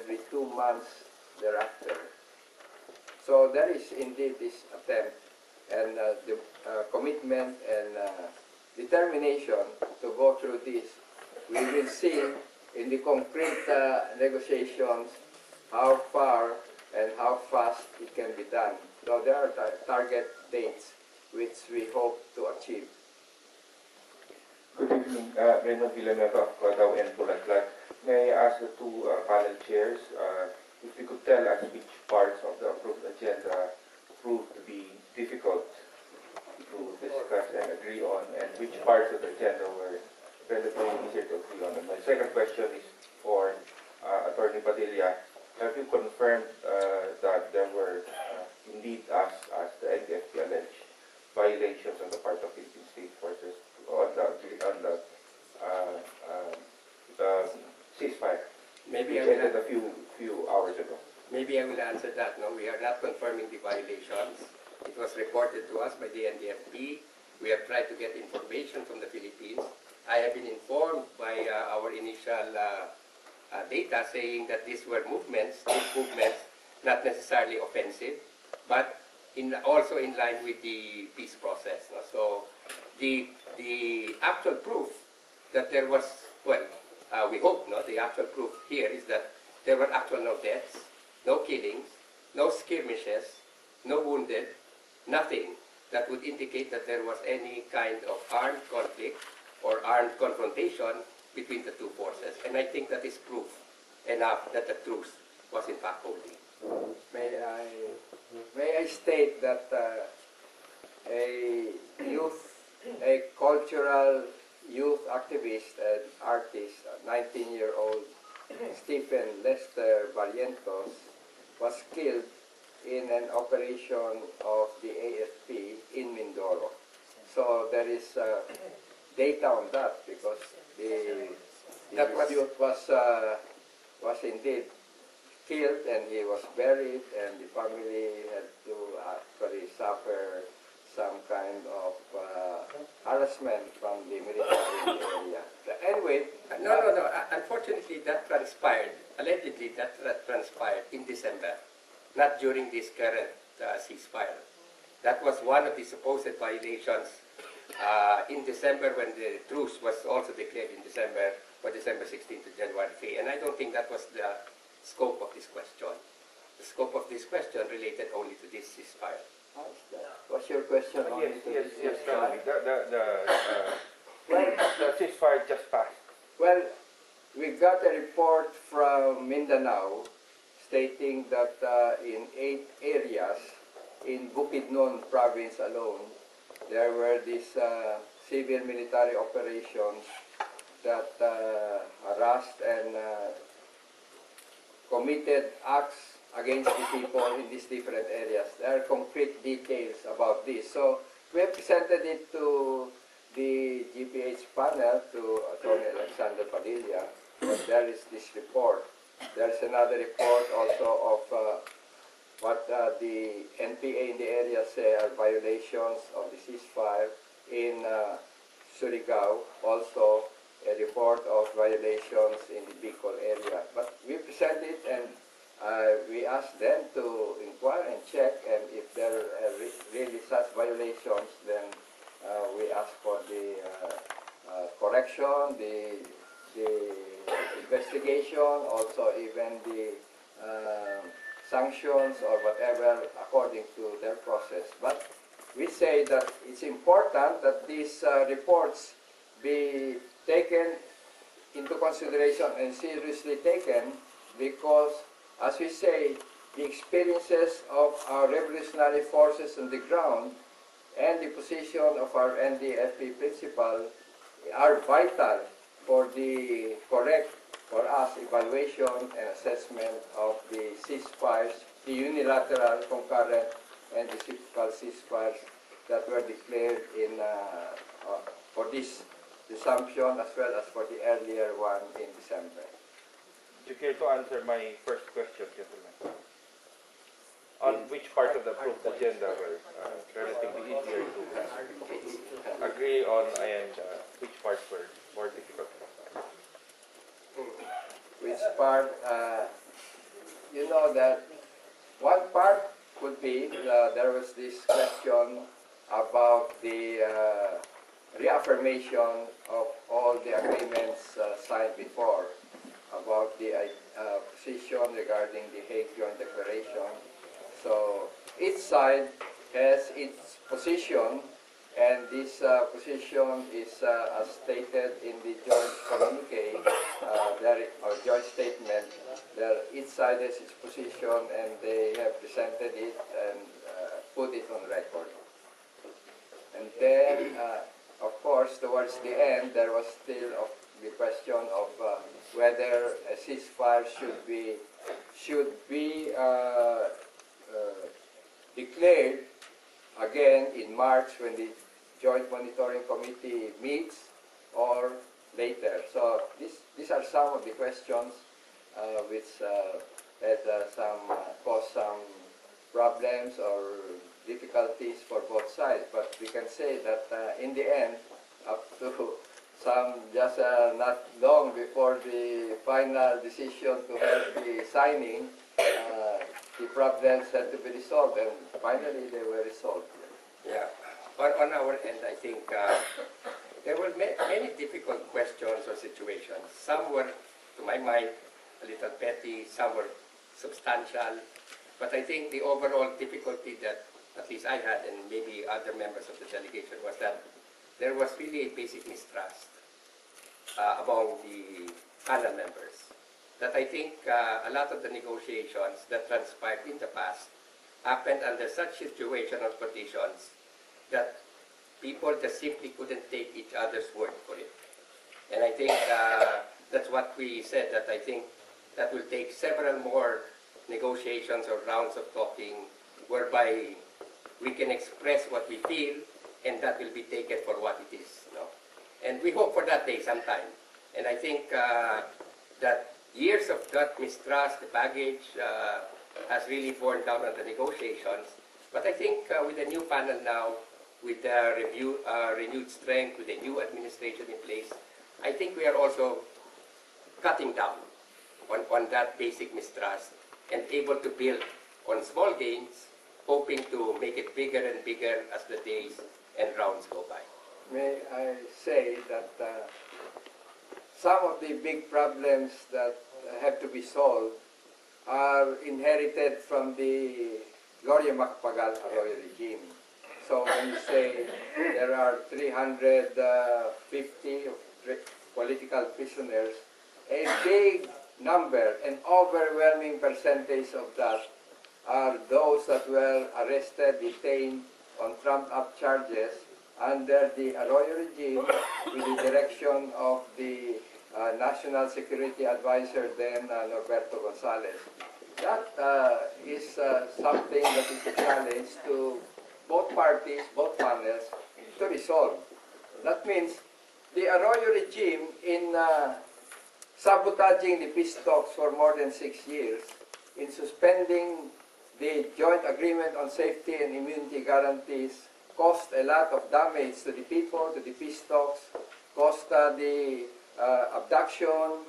every 2 months thereafter. So there is indeed this attempt and the commitment and determination to go through this. We will see in the concrete negotiations how far and how fast it can be done. So there are target dates which we hope to achieve. Good evening, Raymond Villanueva of Codao and Pulatlat. May I ask the two panel chairs if you could tell us which parts of the approved agenda proved to be difficult to discuss and agree on, and which parts of the agenda were relatively easier to agree on. And my second question is for Attorney Padilla. Have you confirmed that there were indeed, as the NDFP alleged, violations on the part of Philippine State Forces on the ceasefire? Maybe which ended a few hours ago. Maybe I will answer that. No, we are not confirming the violations. It was reported to us by the NDFP. We have tried to get information from the Philippines. I have been informed by our initial data saying that these were movements, not necessarily offensive, but also in line with the peace process. No? So the actual proof that there was, well, we hope not, the actual proof here is that there were actual no deaths, no killings, no skirmishes, no wounded, nothing that would indicate that there was any kind of armed conflict or armed confrontation between the two forces. And I think that is proof enough that the truce was in fact holding. May I state that a cultural youth activist and artist, 19-year-old Stephen Lester Barrientos, was killed in an operation of the AFP in Mindoro. So there is data on that because the youth was indeed killed and he was buried, and the family had to actually suffer some kind of harassment from the military area. Anyway, no. Unfortunately, that transpired, allegedly that transpired in December, not during this current ceasefire. That was one of the supposed violations in December when the truce was also declared in December, or December 16 to January 3. And I don't think that was the scope of this question. The scope of this question related only to this ceasefire. What's your question? Yes, tell me. The ceasefire just passed. Well, we got a report from Mindanao stating that in 8 areas in Bukidnon province alone, there were these civil military operations that harassed and committed acts against the people in these different areas. There are concrete details about this. So we have presented it to the GPH panel, to Attorney Alexander Padilla, but there is this report. There's another report also of what the NPA in the area say are violations of the ceasefire in Surigao, also a report of violations in the Bicol area. But we present it and we ask them to inquire and check, and if there are really such violations, then we ask for the correction, the investigation, also even the sanctions or whatever according to their process. But we say that it's important that these reports be taken into consideration and seriously taken, because, as we say, the experiences of our revolutionary forces on the ground and the position of our NDFP principal are vital for the correct, for us, evaluation and assessment of the ceasefires, the unilateral, concurrent, and reciprocal ceasefires that were declared in for this resumption as well as for the earlier one in December. You care to answer my first question, gentlemen? On which part of the approved agenda were relatively easier to agree on, and which parts were more difficult? Which part? so that one part could be there was this question about the reaffirmation of all the agreements signed before, about the position regarding the Hague Joint Declaration. So each side has its position, and this position is as stated in the joint communique, or joint statement. Each side has its position, and they have presented it and put it on record. And then, of course, towards the end, there was still the question of whether a ceasefire should be declared again in March when the Joint Monitoring Committee meets, or later. So these are some of the questions which had caused some problems or difficulties for both sides. But we can say that in the end, up to just not long before the final decision to have the signing, the problems had to be resolved, and finally they were resolved. Yeah. On our end, I think there were many difficult questions or situations. Some were, to my mind, a little petty, some were substantial, but I think the overall difficulty that at least I had, and maybe other members of the delegation, was that there was really a basic mistrust among the panel members. That I think a lot of the negotiations that transpired in the past happened under such situation of conditions that people just simply couldn't take each other's word for it. And I think that's what we said, that I think that will take several more negotiations or rounds of talking whereby we can express what we feel, and that will be taken for what it is. You know? And we hope for that day sometime. And I think that years of that mistrust, the baggage, has really borne down on the negotiations. But I think with the new panel now, with the renewed strength, with the new administration in place, I think we are also cutting down on that basic mistrust and able to build on small gains, hoping to make it bigger and bigger as the days and rounds go by. May I say that some of the big problems that have to be solved are inherited from the Gloria Macapagal-Arroyo regime. So when you say there are 350 political prisoners, a big number, an overwhelming percentage of that are those that were arrested, detained on trumped-up charges under the Arroyo regime with the direction of the National Security Advisor then, Norberto Gonzales. That is something that is a challenge to both parties, both panels, to resolve. That means the Arroyo regime, in sabotaging the peace talks for more than 6 years, in suspending the joint agreement on safety and immunity guarantees, caused a lot of damage to the people, to the peace talks, caused the abduction,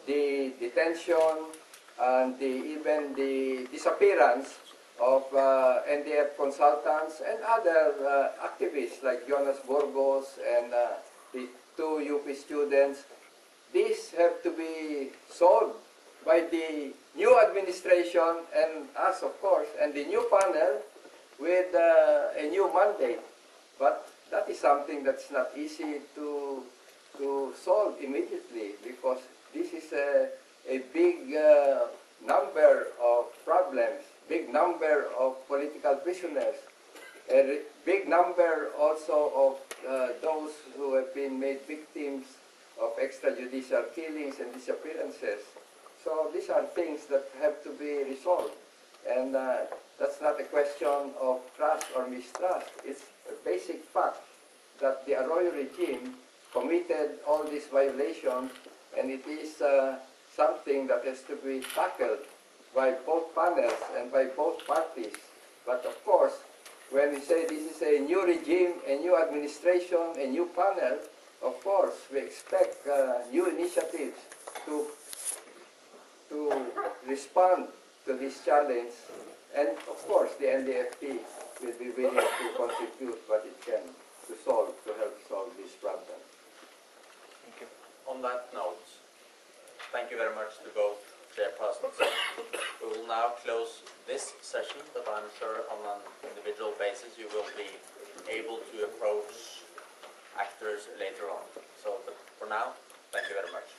the detention, and even the disappearance of NDF consultants and other activists like Jonas Burgos and the 2 UP students. These have to be solved by the new administration and us, of course, and the new panel with a new mandate. But that is something that's not easy to solve immediately, because this is a big number of problems, big number of political prisoners, a big number also of those who have been made victims of extrajudicial killings and disappearances. So these are things that have to be resolved. And that's not a question of trust or mistrust. It's a basic fact that the Arroyo regime committed all these violations, and it is something that has to be tackled by both panels and by both parties. But of course, when we say this is a new regime, a new administration, a new panel, of course, we expect new initiatives to respond to this challenge. And of course, the NDFP will be willing to contribute what it can to help solve this problem. Thank you. On that note, thank you very much to both chairpersons. We will now close this session, but I'm sure on an individual basis you will be able to approach actors later on. So, but for now, thank you very much.